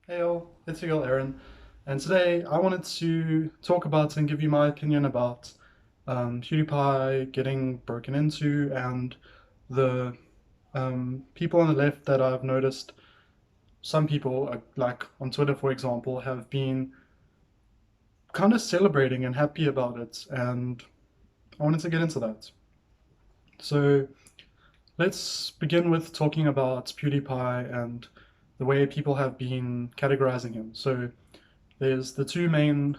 Hey all, it's your girl Erin, and today I wanted to talk about and give you my opinion about PewDiePie getting broken into and the people on the left that I've noticed. Some people, like on Twitter for example, have been kind of celebrating and happy about it, and I wanted to get into that. So let's begin with talking about PewDiePie and the way people have been categorizing him. So there's the two main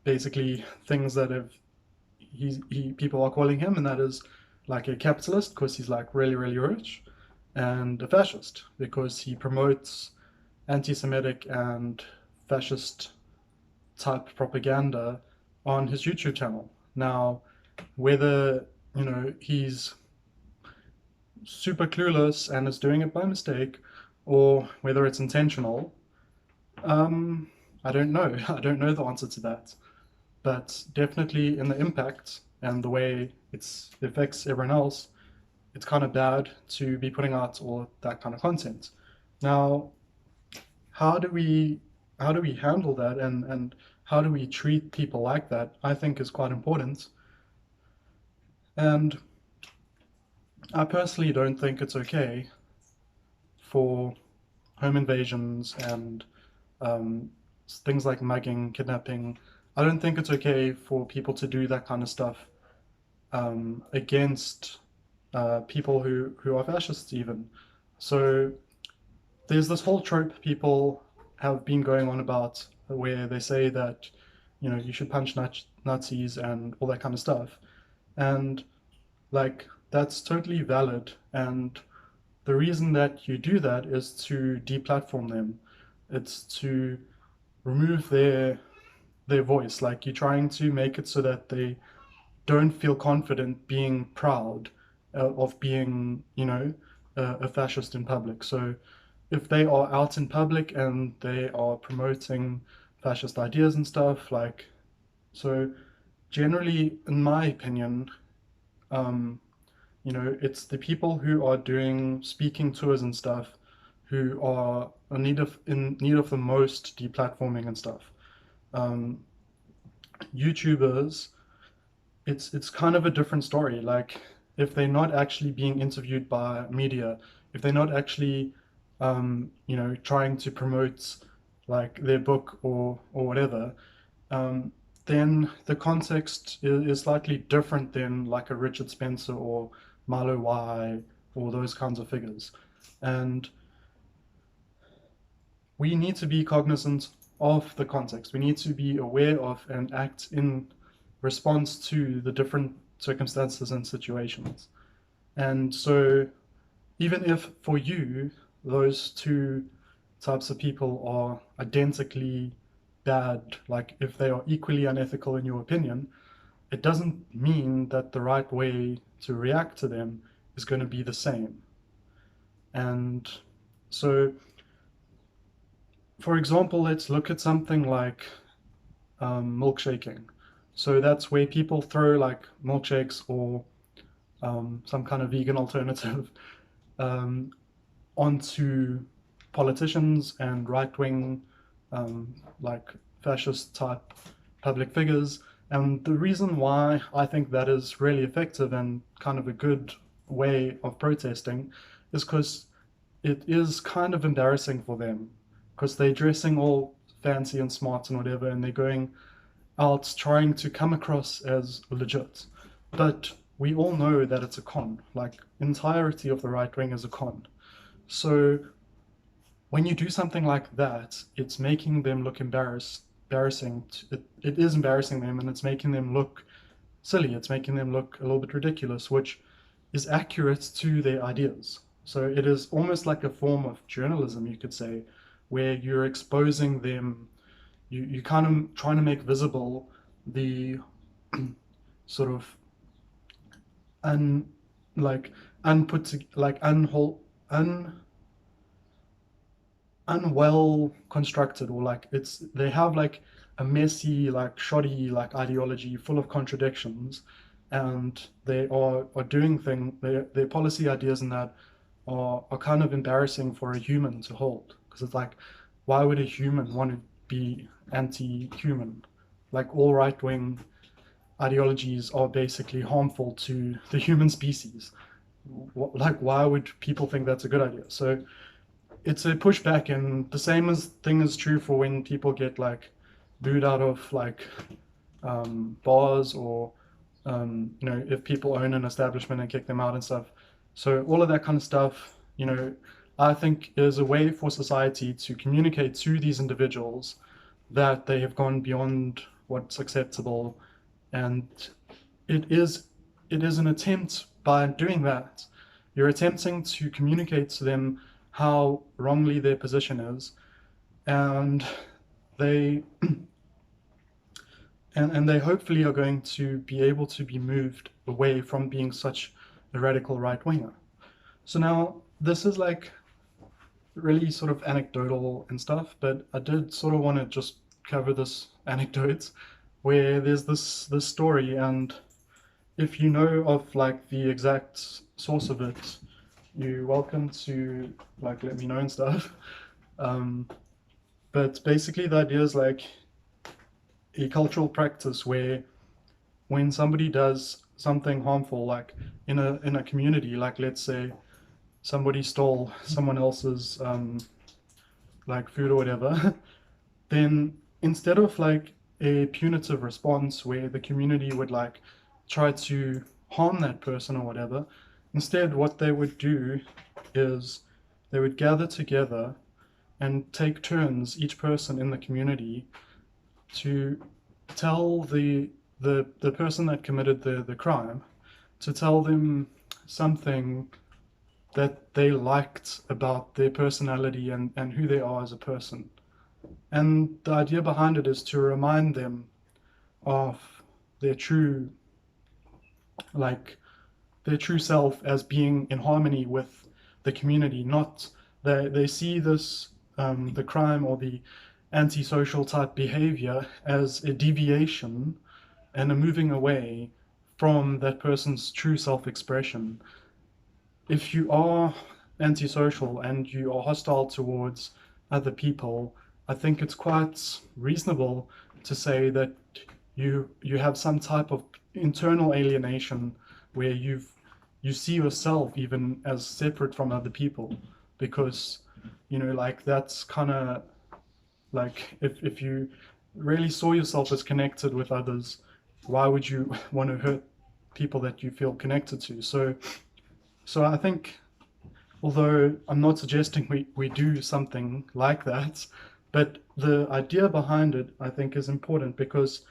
basically things that have he people are calling him, and that is like a capitalist because he's like really rich, and a fascist because he promotes anti-Semitic and fascist type propaganda on his YouTube channel. Now, whether he's super clueless and is doing it by mistake, or whether it's intentional, um, I don't know. I don't know the answer to that. But definitely in the impact and the way it affects everyone else, it's kind of bad to be putting out all that kind of content. Now, how do we how do we handle that, and how do we treat people like that? I think is quite important. And I personally don't think it's okay for home invasions and um, things like mugging, kidnapping. I don't think it's okay for people to do that kind of stuff against people who are fascists even. So there's this whole trope people have been going on about where they say that you should punch Nazis and all that kind of stuff, and like that's totally valid. And the reason that you do that is to deplatform them. It's to remove their voice. Like you're trying to make it so that they don't feel confident being proud of being, a fascist in public. So if they are out in public and they are promoting fascist ideas and stuff, like, so generally, in my opinion, um, it's the people who are doing speaking tours and stuff who are in need of the most deplatforming and stuff. Um, YouTubers, it's kind of a different story. Like if they're not actually being interviewed by media, if they're not actually, trying to promote like their book or whatever, um, then the context is slightly different than like a Richard Spencer or Milo Y or those kinds of figures. And we need to be cognizant of the context. We need to be aware of and act in response to the different circumstances and situations. And so, even if for you, those two types of people are identically bad, like if they are equally unethical in your opinion, it doesn't mean that the right way to react to them is going to be the same. And so, for example, let's look at something like milkshaking. So that's where people throw like milkshakes or some kind of vegan alternative um, onto politicians and right wing, like fascist type public figures. And the reason why I think that is really effective and kind of a good way of protesting is because it is kind of embarrassing for them because they're dressing all fancy and smart and whatever, and they're going out trying to come across as legit. But we all know that it's a con. Like, entirety of the right wing is a con. So when you do something like that, it's making them look embarrassing. It is embarrassing them, and it's making them look silly. It's making them look a little bit ridiculous, which is accurate to their ideas. So it is almost like a form of journalism, you could say, where you're exposing them. You kind of trying to make visible the sort of un like unput like unwhole un unwell constructed, or like it's they have like a messy, like shoddy, like ideology full of contradictions, and they are doing their policy ideas and that are kind of embarrassing for a human to hold. because it's like, why would a human want to be anti-human? Like all right-wing ideologies are basically harmful to the human species. Like, why would people think that's a good idea? So it's a pushback, and the same thing is true for when people get like booed out of like bars, or if people own an establishment and kick them out and stuff. So all of that kind of stuff, I think is a way for society to communicate to these individuals that they have gone beyond what's acceptable, and it is an attempt. By doing that, you're attempting to communicate to them how wrongly their position is, and they and they hopefully are going to be able to be moved away from being such a radical right winger. So now this is like really sort of anecdotal and stuff, but I did sort of want to just cover this anecdote where there's this story, and if you know of like the exact source of it, you're welcome to like let me know and stuff. Um, but basically the idea is like a cultural practice where when somebody does something harmful, like in a community, like let's say somebody stole someone else's like food or whatever, then instead of like a punitive response where the community would like try to harm that person or whatever, instead what they would do is they would gather together and take turns, each person in the community, to tell the person that committed the crime, to tell them something that they liked about their personality and who they are as a person. And the idea behind it is to remind them of their true, like, their true self as being in harmony with the community. Not they see this the crime or the antisocial type behavior as a deviation and a moving away from that person's true self-expression. If you are antisocial and you are hostile towards other people, I think it's quite reasonable to say that you have some type of internal alienation where you see yourself even as separate from other people, because like that's kind of like if you really saw yourself as connected with others, why would you want to hurt people that you feel connected to? So I think, although I'm not suggesting we do something like that, but the idea behind it I think is important, because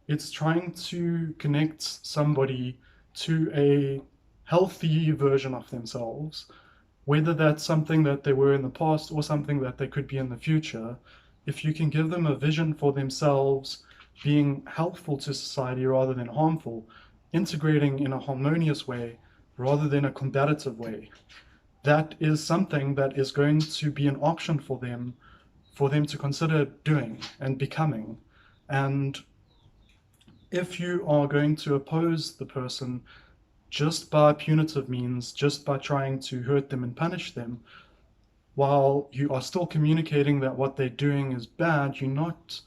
it's trying to connect somebody to a healthy version of themselves, whether that's something that they were in the past or something that they could be in the future. If you can give them a vision for themselves being helpful to society rather than harmful, integrating in a harmonious way rather than a combative way, that is something that is going to be an option for them to consider doing and becoming. And if you are going to oppose the person just by punitive means, just by trying to hurt them and punish them, while you are still communicating that what they're doing is bad, you're not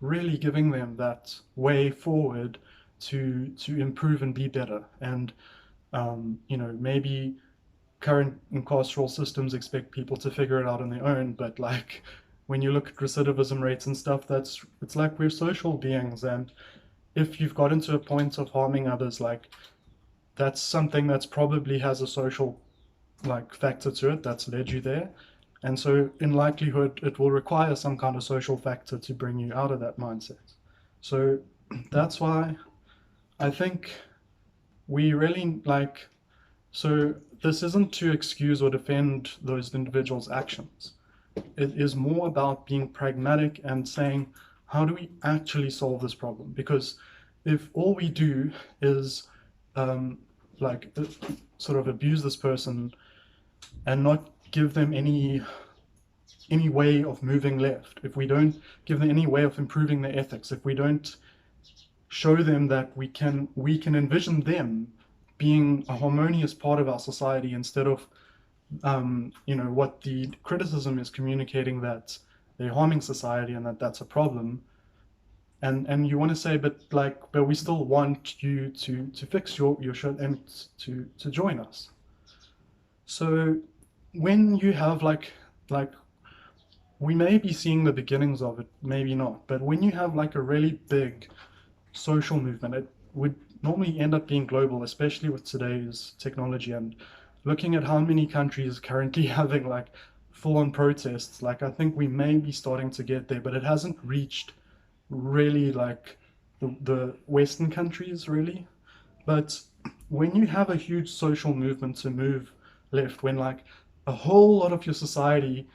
really giving them that way forward to improve and be better. And maybe current carceral systems expect people to figure it out on their own, but like when you look at recidivism rates and stuff, it's like we're social beings, and if you've gotten to a point of harming others, like that's something that's probably has a social like factor to it that's led you there. And so in likelihood it will require some kind of social factor to bring you out of that mindset. So that's why I think we really like, so this isn't to excuse or defend those individuals' actions. It is more about being pragmatic and saying, how do we actually solve this problem? Because if all we do is sort of abuse this person and not give them any way of moving left, if we don't give them any way of improving their ethics, if we don't show them that we can envision them being a harmonious part of our society instead of what the criticism is communicating, that they're harming society and that that's a problem. And you want to say, but we still want you to fix your shit and to join us. So when you have like we may be seeing the beginnings of it, maybe not, but when you have like a really big social movement, it would normally end up being global, especially with today's technology and looking at how many countries currently having like full-on protests. Like I think we may be starting to get there, but it hasn't reached really like the Western countries really. But when you have a huge social movement to move left, when like a whole lot of your society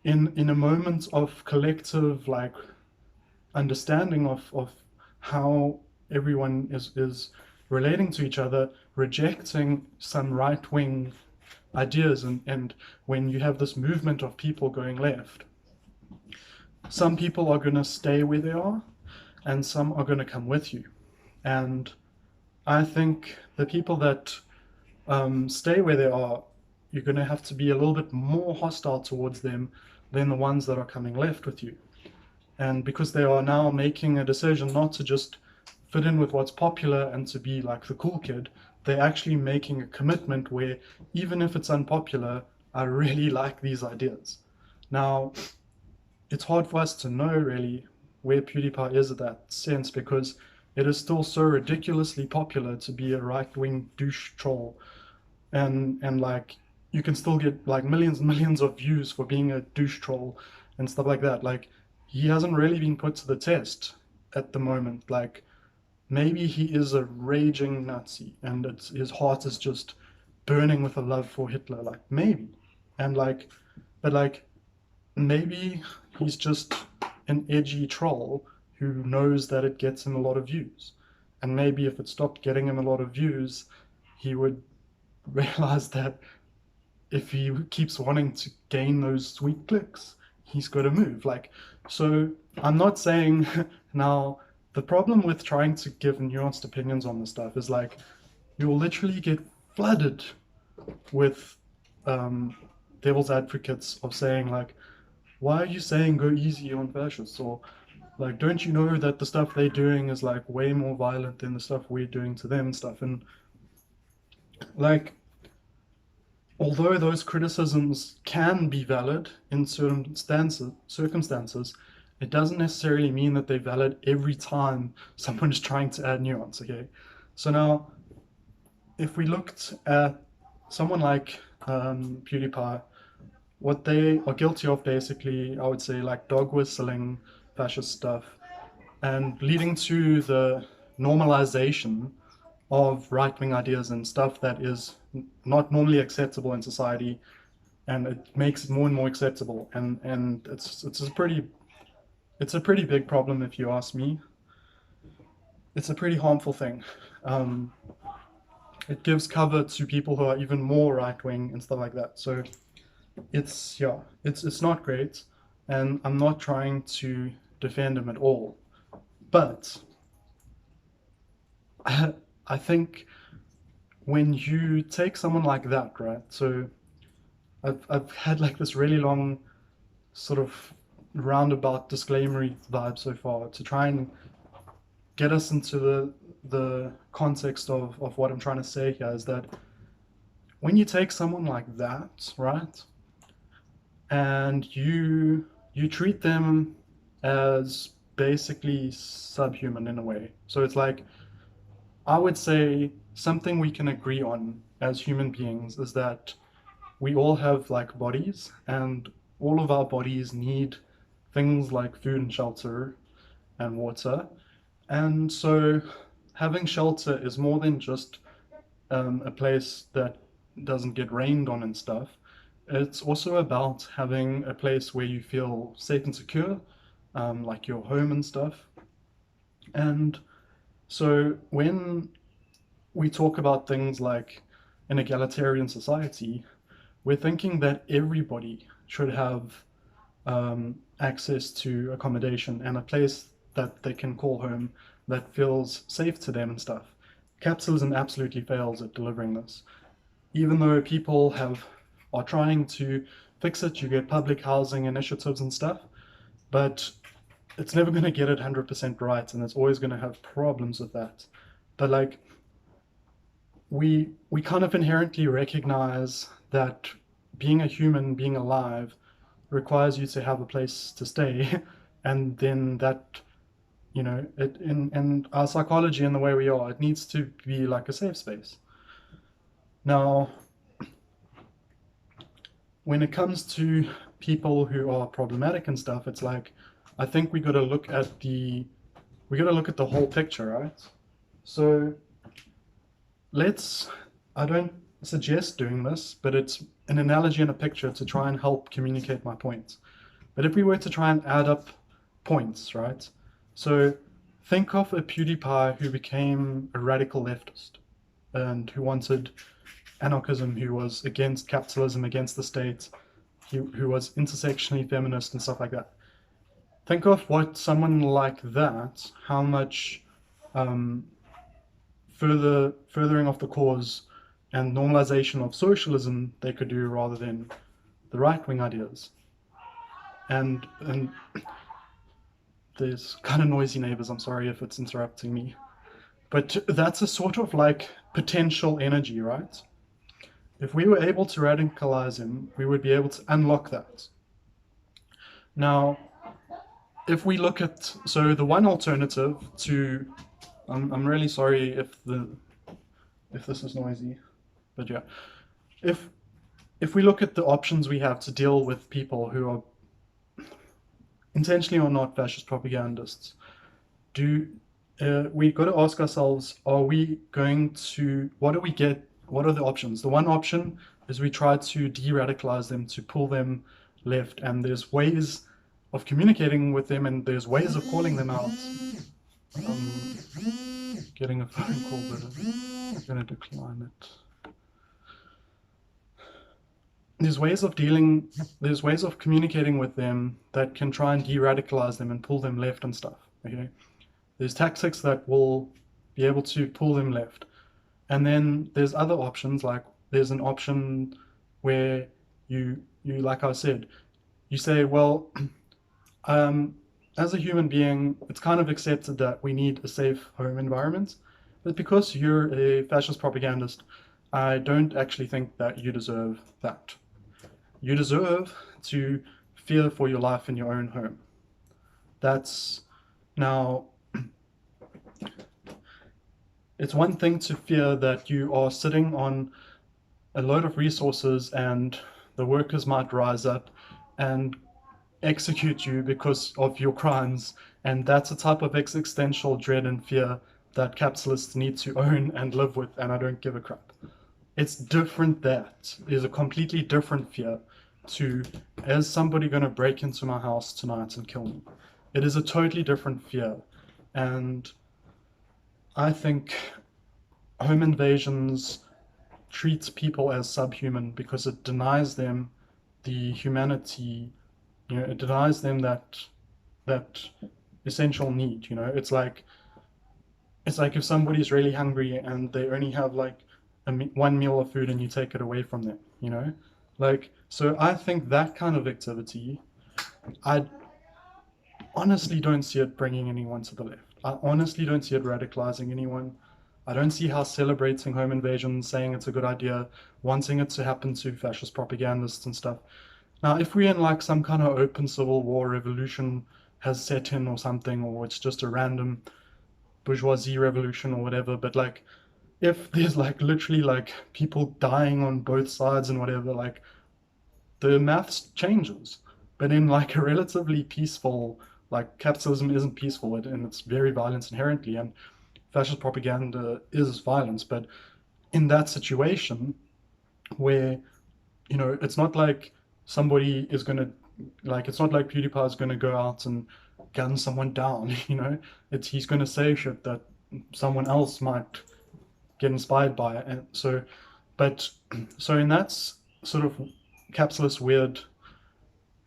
in a moment of collective like understanding of how everyone is relating to each other, rejecting some right wing ideas, and when you have this movement of people going left, some people are going to stay where they are and some are going to come with you. And I think the people that stay where they are, you're going to have to be a little bit more hostile towards them than the ones that are coming left with you. And because they are now making a decision not to just fit in with what's popular and to be like the cool kid, they're actually making a commitment where even if it's unpopular, I really like these ideas. Now, it's hard for us to know really where PewDiePie is at that sense, because it is still so ridiculously popular to be a right-wing douche troll, and like you can still get like millions and millions of views for being a douche troll and stuff like that. Like he hasn't really been put to the test at the moment. Like maybe he is a raging Nazi and his heart is just burning with a love for Hitler. Like maybe, and like, but like maybe he's just an edgy troll who knows that it gets him a lot of views. And maybe if it stopped getting him a lot of views, he would realize that if he keeps wanting to gain those sweet clicks, he's got to move. Like, so I'm not saying now the problem with trying to give nuanced opinions on this stuff is like you'll literally get flooded with devil's advocates of saying like, why are you saying go easy on fascists? Or like, don't you know that the stuff they're doing is like way more violent than the stuff we're doing to them and stuff? And like, although those criticisms can be valid in certain circumstances, it doesn't necessarily mean that they're valid every time someone is trying to add nuance, okay? So now, if we looked at someone like PewDiePie, what they are guilty of basically, I would say, like dog whistling fascist stuff and leading to the normalization of right-wing ideas and stuff that is not normally acceptable in society, and it makes it more and more acceptable, and it's a pretty big problem if you ask me. It's a pretty harmful thing. Um, it gives cover to people who are even more right-wing and stuff like that. So it's yeah, it's not great, and I'm not trying to defend him at all, but I think when you take someone like that, right? So I've had like this really long sort of roundabout disclaimery vibe so far to try and get us into the context of what I'm trying to say here, is that when you take someone like that, right, and you treat them as basically subhuman in a way. So it's like, I would say something we can agree on as human beings is that we all have like bodies, and all of our bodies need things like food and shelter and water. And so having shelter is more than just a place that doesn't get rained on and stuff. It's also about having a place where you feel safe and secure, like your home and stuff. And so when we talk about things like an egalitarian society, we're thinking that everybody should have access to accommodation and a place that they can call home that feels safe to them and stuff. Capitalism absolutely fails at delivering this. Even though people have are trying to fix it. You get public housing initiatives and stuff, but it's never going to get it 100% right, and it's always going to have problems with that. But like, we kind of inherently recognize that being a human, being alive, requires you to have a place to stay, and then that, in our psychology and the way we are, it needs to be like a safe space. Now, when it comes to people who are problematic and stuff, it's like, I think we got to look at the whole picture, right? So I don't suggest doing this, but it's an analogy and a picture to try and help communicate my point. But if we were to try and add up points, right? So think of a PewDiePie who became a radical leftist and who wanted anarchism, who was against capitalism, against the state, who was intersectionally feminist and stuff like that. Think of what someone like that, how much furthering of the cause and normalization of socialism they could do rather than the right-wing ideas. And there's kind of noisy neighbors, I'm sorry if it's interrupting me. But that's a sort of like potential energy, right? If we were able to radicalize him, we would be able to unlock that. Now, if we look at, so the one alternative to, I'm really sorry if this is noisy, but yeah, if we look at the options we have to deal with people who are intentionally or not fascist propagandists, we got to ask ourselves, what are the options? The one option is we try to de-radicalize them, to pull them left, and there's ways of communicating with them, and there's ways of calling them out. Getting a phone call, but I'm going to decline it. There's ways of communicating with them that can try and de-radicalize them and pull them left and stuff, okay? There's tactics that will be able to pull them left. And then there's other options, like there's an option where you like I said, you say, well, as a human being, it's kind of accepted that we need a safe home environment, but because you're a fascist propagandist, I don't actually think that you deserve that. You deserve to fear for your life in your own home. Now, it's one thing to fear that you are sitting on a load of resources and the workers might rise up and execute you because of your crimes, and that's a type of existential dread and fear that capitalists need to own and live with, and I don't give a crap. It's different. That is a completely different fear to, is somebody going to break into my house tonight and kill me? It is a totally different fear, and I think home invasions treats people as subhuman because it denies them the humanity, it denies them that essential need, It's like if somebody's really hungry and they only have like one meal of food and you take it away from them, So I think that kind of activity, I honestly don't see it bringing anyone to the left. I honestly don't see it radicalizing anyone. I don't see how celebrating home invasions, saying it's a good idea, wanting it to happen to fascist propagandists and stuff. Now, if we're in like some kind of open civil war revolution has set in or something, or it's just a random bourgeoisie revolution or whatever, but like if there's like literally like people dying on both sides and whatever, like the maths changes. But in like a relatively peaceful, like capitalism isn't peaceful and it's very violent inherently, and fascist propaganda is violence. But in that situation where, it's not like somebody is going to, like, it's not like PewDiePie is going to go out and gun someone down, he's going to say shit that someone else might get inspired by it. And so in that sort of capitalist weird,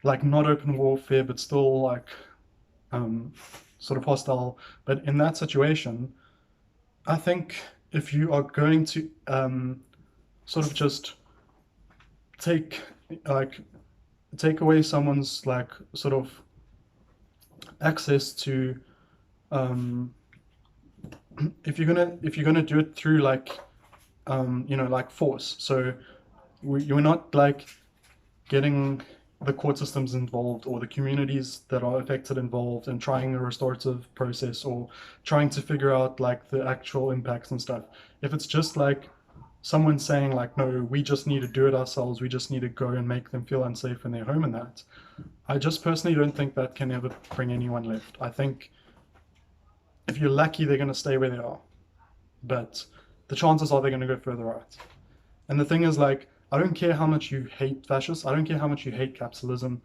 like not open warfare, but still like sort of hostile. But in that situation, I think if you are going to sort of just take like take away someone's like sort of access to if you're gonna do it through like like force. So you're not like getting the court systems involved or the communities that are affected involved and trying a restorative process or trying to figure out like the actual impacts and stuff. If it's just like someone saying like, no, we just need to do it ourselves, we just need to go and make them feel unsafe in their home and that, I just personally don't think that can ever bring anyone left. I think if you're lucky, they're going to stay where they are, but the chances are they're going to go further out. And the thing is, like, I don't care how much you hate fascists, I don't care how much you hate capitalism.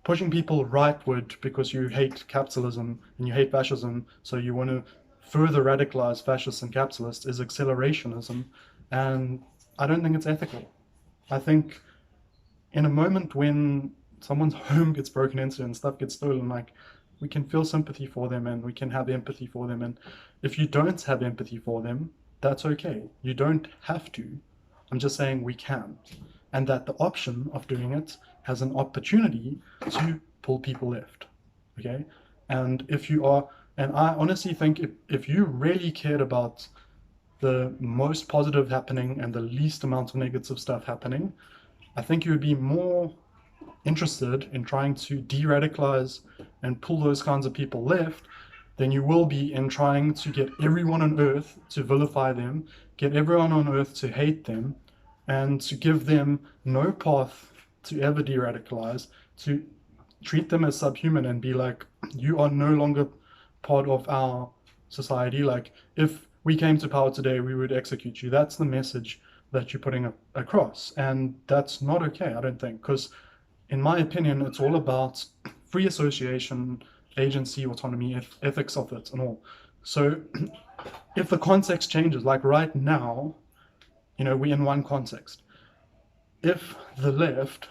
Pushing people rightward because you hate capitalism and you hate fascism, so you want to further radicalize fascists and capitalists, is accelerationism, and I don't think it's ethical. I think in a moment when someone's home gets broken into and stuff gets stolen, like, we can feel sympathy for them and we can have empathy for them. And if you don't have empathy for them, that's okay. You don't have to. I'm just saying we can. And that the option of doing it has an opportunity to pull people left. Okay? And I honestly think if you really cared about the most positive happening and the least amount of negative stuff happening, I think you would be more interested in trying to de-radicalize and pull those kinds of people left than you will be in trying to get everyone on earth to vilify them, get everyone on earth to hate them, and to give them no path to ever de-radicalize, to treat them as subhuman and be like, you are no longer part of our society. Like, if we came to power today, we would execute you. That's the message that you're putting across. And that's not okay, I don't think, because in my opinion, it's all about free association, agency, autonomy, ethics of it and all. So if the context changes, like right now, we're in one context. If the left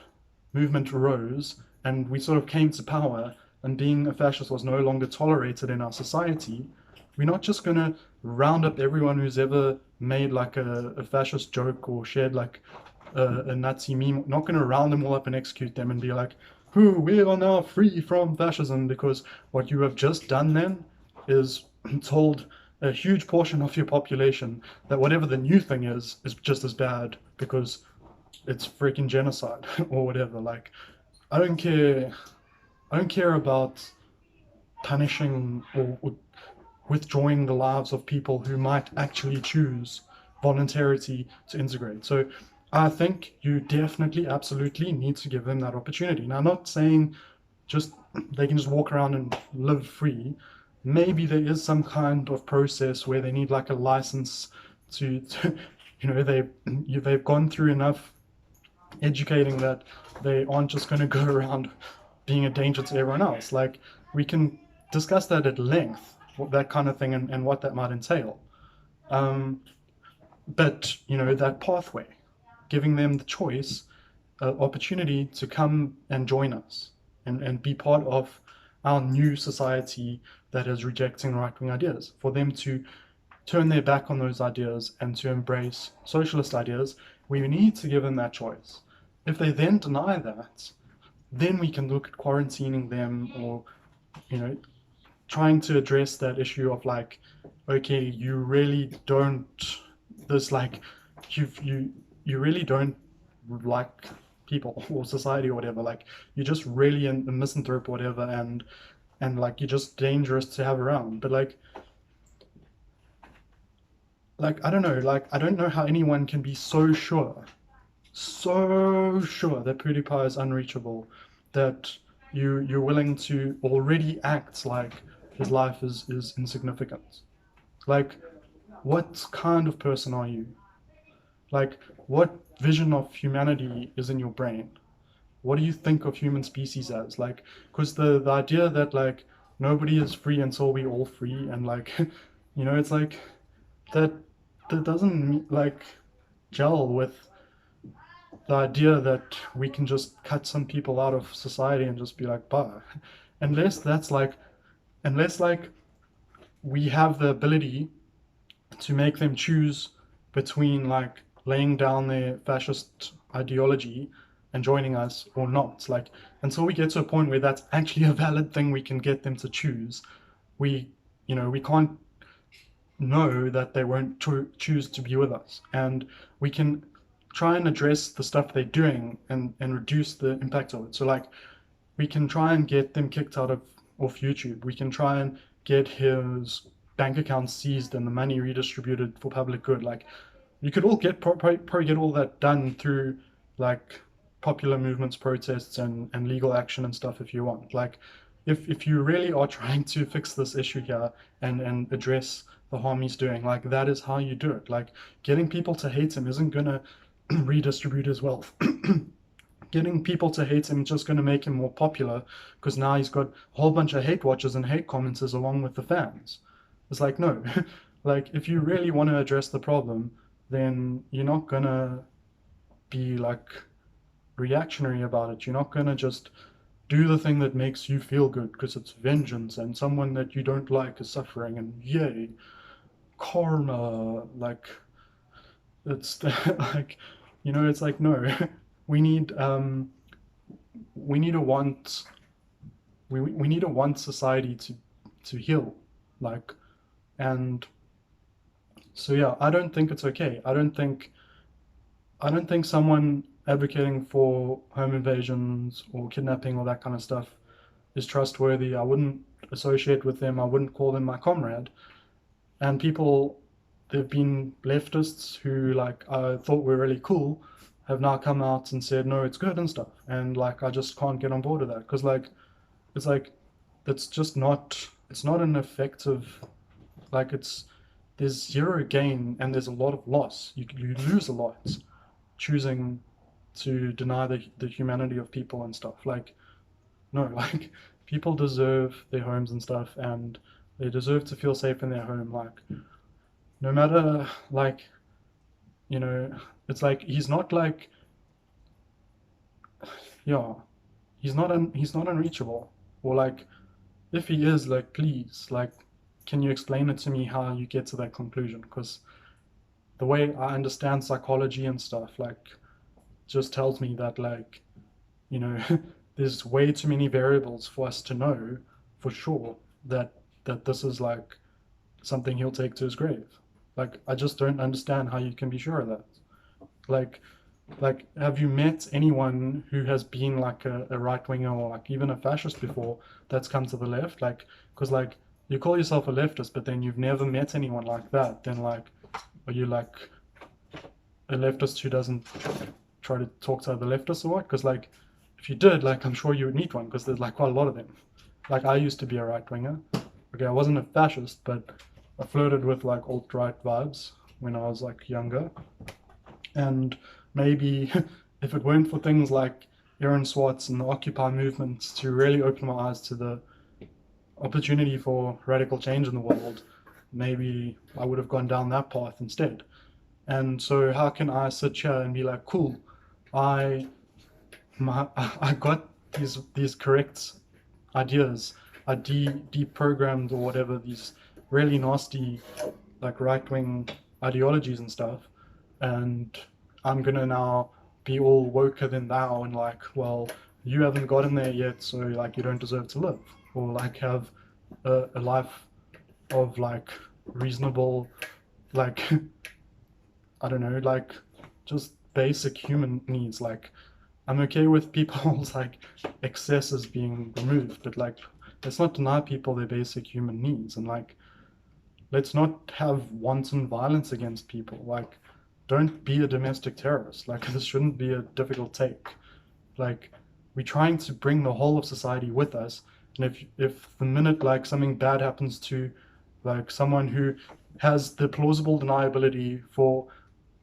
movement rose and we sort of came to power and being a fascist was no longer tolerated in our society, we're not just going to round up everyone who's ever made like a fascist joke or shared like a Nazi meme. Not going to round them all up and execute them and be like, we are now free from fascism, because what you have just done then is told a huge portion of your population that whatever the new thing is just as bad because it's freaking genocide or whatever. Like, I don't care about punishing or withdrawing the lives of people who might actually choose voluntarily to integrate. So I think you definitely, absolutely need to give them that opportunity. Now, I'm not saying just they can just walk around and live free. Maybe there is some kind of process where they need like a license to they've gone through enough educating that they aren't just going to go around being a danger to everyone else. Like, we can discuss that at length, that kind of thing, and what that might entail. But that pathway, giving them the choice, opportunity to come and join us and be part of our new society that is rejecting right-wing ideas, for them to turn their back on those ideas and to embrace socialist ideas, we need to give them that choice. If they then deny that, then we can look at quarantining them or, trying to address that issue of like, okay, you really don't, this like, you really don't like people or society or whatever, like you're just really a misanthrope or whatever, and like you're just dangerous to have around. But like I don't know, like I don't know how anyone can be so sure that PewDiePie is unreachable, that you're willing to already act like his life is insignificant. Like, what kind of person are you? Like, what vision of humanity is in your brain? What do you think of human species as? Like, because the idea that like nobody is free until we all free, and like it's like that doesn't like gel with the idea that we can just cut some people out of society and just be like, bah. Unless like we have the ability to make them choose between like laying down their fascist ideology and joining us or not. Like, until we get to a point where that's actually a valid thing we can get them to choose, we, we can't know that they won't choose to be with us. And we can try and address the stuff they're doing and reduce the impact of it. So like, we can try and get them kicked out of off YouTube. We can try and get his bank account seized and the money redistributed for public good. Like, you could all probably get all that done through like popular movements, protests, and legal action and stuff if you want. Like, if you really are trying to fix this issue here and address the harm he's doing, like, that is how you do it. Like, getting people to hate him isn't gonna redistribute his wealth. Getting people to hate him is just going to make him more popular, because now he's got a whole bunch of hate watchers and hate commenters along with the fans. It's like, no. Like, if you really want to address the problem, then you're not going to be like reactionary about it. You're not going to just do the thing that makes you feel good because it's vengeance and someone that you don't like is suffering and yay, karma. Like, it's like, it's like, no. We need a want we need a want society to heal, like. And so yeah, I don't think it's okay. I don't think someone advocating for home invasions or kidnapping or that kind of stuff is trustworthy. I wouldn't associate with them. I wouldn't call them my comrade. And people, there've been leftists who like I thought were really cool, have now come out and said, no, it's good and stuff. And like, I just can't get on board with that, because like, it's just not, it's not an effective, like, there's zero gain and there's a lot of loss. You lose a lot choosing to deny the humanity of people and stuff. Like, no, like, people deserve their homes and stuff, and they deserve to feel safe in their home. Like, no matter, like, it's like, he's not like, yeah, he's not unreachable. Or like, if he is, like, please, like, can you explain it to me how you get to that conclusion? Because the way I understand psychology and stuff, like, just tells me that, like, there's way too many variables for us to know for sure that this is like something he'll take to his grave. Like, I just don't understand how you can be sure of that. Like, have you met anyone who has been like a right winger or like even a fascist before that's come to the left? Like, because like, you call yourself a leftist, but then you've never met anyone like that. Then like, are you like a leftist who doesn't try to talk to other leftists or what? Because like, if you did, like, I'm sure you would meet one, because there's like quite a lot of them. Like, I used to be a right winger. Okay, I wasn't a fascist, but I flirted with like alt-right vibes when I was like younger. And maybe if it weren't for things like Aaron Swartz and the Occupy movement to really open my eyes to the opportunity for radical change in the world, maybe I would have gone down that path instead. And so how can I sit here and be like, cool, I got these correct ideas, I deprogrammed or whatever these really nasty like right-wing ideologies and stuff, and I'm gonna now be all woker than thou and like, well, you haven't gotten there yet, so like, you don't deserve to live, or like have a life of like reasonable, like, I don't know, like, just basic human needs. Like, I'm okay with people's like excesses being removed, but like, let's not deny people their basic human needs, and like, let's not have wanton violence against people. Like, don't be a domestic terrorist. Like, this shouldn't be a difficult take. Like, we're trying to bring the whole of society with us, and if the minute like something bad happens to like someone who has the plausible deniability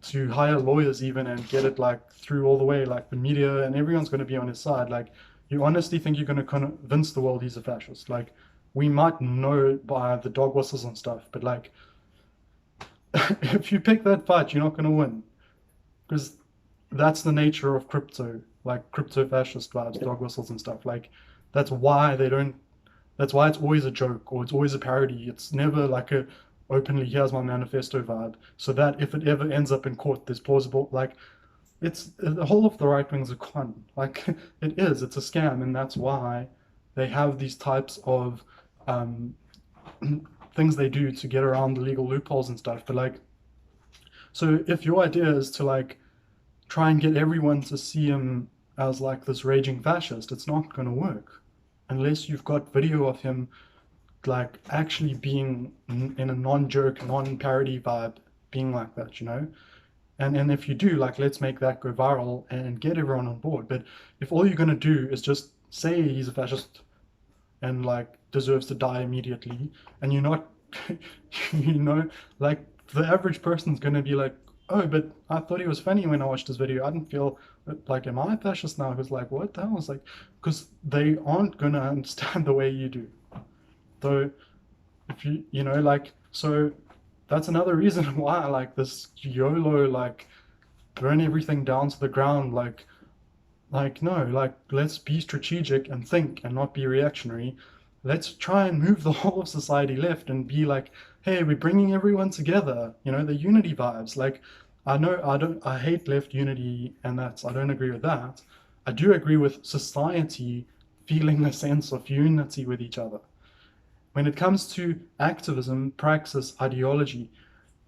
to hire lawyers even and get it like through all the way, like the media and everyone's going to be on his side, like, you honestly think you're going to convince the world he's a fascist? Like, we might know by the dog whistles and stuff, but like, if you pick that fight, you're not going to win, because that's the nature of crypto, like crypto fascist vibes, dog whistles and stuff. Like, that's why it's always a joke or it's always a parody. It's never like a openly, here's my manifesto vibe, so that if it ever ends up in court, there's plausible, like, it's the whole of the right wing's a con. Like it's a scam, and that's why they have these types of um, things they do to get around the legal loopholes and stuff. But like, so if your idea is to like try and get everyone to see him as like this raging fascist, it's not going to work unless you've got video of him like actually being in a non-joke, non-parody vibe, being like that, you know? And if you do, like, let's make that go viral and get everyone on board. But if all you're gonna do is just say he's a fascist and like deserves to die immediately, and you're not, you know, like the average person's gonna be like, oh, but I thought he was funny when I watched this video. I didn't feel like, am I a fascist now? Because like, what the hell? It's like, because they aren't gonna understand the way you do. So if you know, like, so that's another reason why I like this YOLO, like burn everything down to the ground, like no, like let's be strategic and think and not be reactionary. Let's try and move the whole of society left and be like, hey, we're bringing everyone together, you know, the unity vibes. Like, I know I hate left unity, and I don't agree with that. I do agree with society feeling a sense of unity with each other. When it comes to activism, praxis, ideology,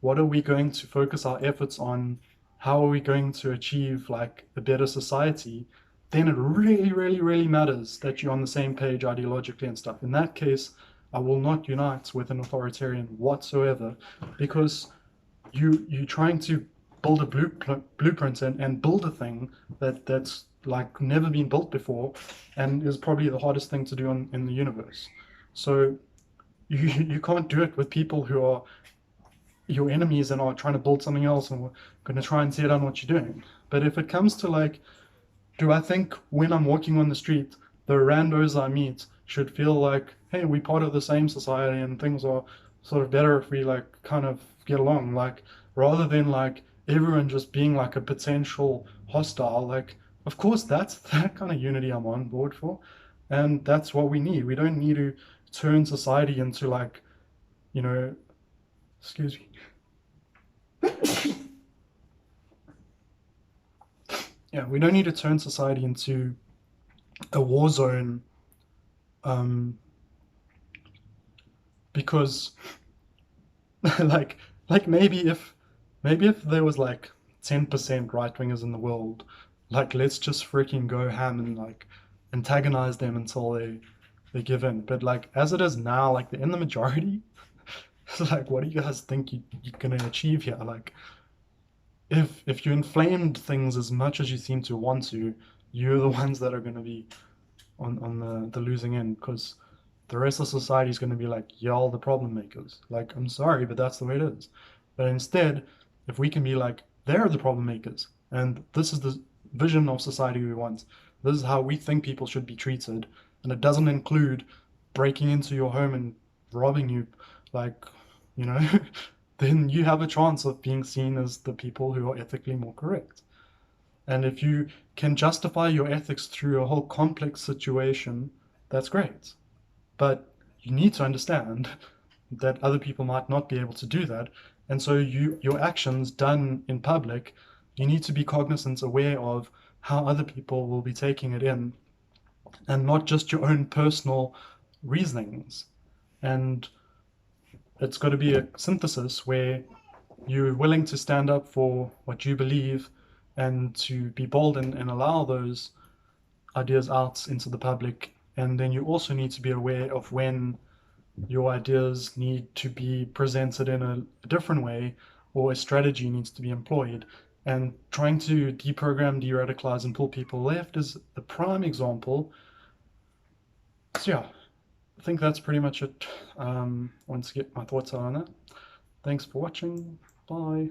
what are we going to focus our efforts on? How are we going to achieve like a better society? Then it really, really, really matters that you're on the same page ideologically and stuff. In that case, I will not unite with an authoritarian whatsoever, because you're trying to build a blueprint and build a thing that's like never been built before, and is probably the hardest thing to do in the universe. So you can't do it with people who are your enemies and are trying to build something else and we're going to try and tear down what you're doing. But if it comes to like, do I think when I'm walking on the street, the randos I meet should feel like, hey, we're part of the same society and things are sort of better if we like kind of get along, like rather than like everyone just being like a potential hostile. Like, of course, that's that kind of unity I'm on board for, and that's what we need. We don't need to turn society into like, you know, excuse me. Yeah, we don't need to turn society into a war zone, um, because like like maybe if there was like 10% right wingers in the world, like let's just freaking go ham and like antagonize them until they give in. But like as it is now, like they're in the majority. So like, what do you guys think you're gonna achieve here? Like, if you inflamed things as much as you seem to want to, you're the ones that are gonna be on the losing end, because the rest of society is gonna be like, y'all the problem makers. Like, I'm sorry, but that's the way it is. But instead, if we can be like, they're the problem makers, and this is the vision of society we want. This is how we think people should be treated, and it doesn't include breaking into your home and robbing you, like, you know, then you have a chance of being seen as the people who are ethically more correct. And if you can justify your ethics through a whole complex situation, that's great. But you need to understand that other people might not be able to do that. And so your actions done in public, you need to be cognizant, aware of how other people will be taking it in, and not just your own personal reasonings. And it's got to be a synthesis where you're willing to stand up for what you believe and to be bold and allow those ideas out into the public. And then you also need to be aware of when your ideas need to be presented in a different way, or a strategy needs to be employed. And trying to deprogram, de-radicalize, and pull people left is the prime example. So yeah, I think that's pretty much it. I wanted to get my thoughts out on that. Thanks for watching. Bye.